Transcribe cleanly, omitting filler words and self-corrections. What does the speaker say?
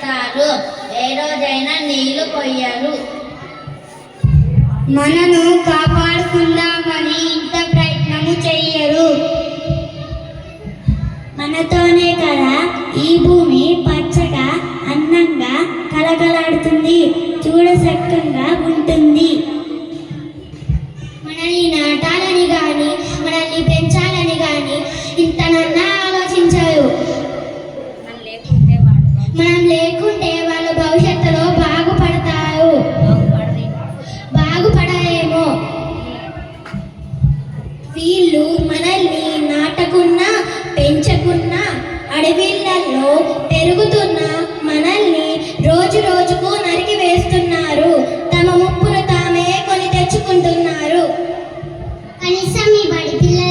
పడతారు. ఏ రోజైనా నీళ్లు పోయరు. మనను కాపాడుకుందామని ఇంత ప్రయత్నము చెయ్యరు. మనతోనే కదా ఈ భూమి పచ్చగా అందంగా కలకలాడుతుంది, చూడచక్కగా ఉంటుంది. మనల్ని నాటాలని గాని మనల్ని పెంచాలని గాని ఇంతనన్నా ఆలోచించరు. మనం లేకుంటే వాళ్ళు భవిష్యత్తులో బాగుపడరేమో. వీళ్ళు మనల్ని నాటకున్నా పెంచకున్నా అడవిళ్ళల్లో పెరుగుతున్న మనల్ని రోజు రోజుకు నరికి వేస్తున్నారు. తమ ముప్పును తామే కొని తెచ్చుకుంటున్నారు. కనీసం ఈ బడి పిల్లలు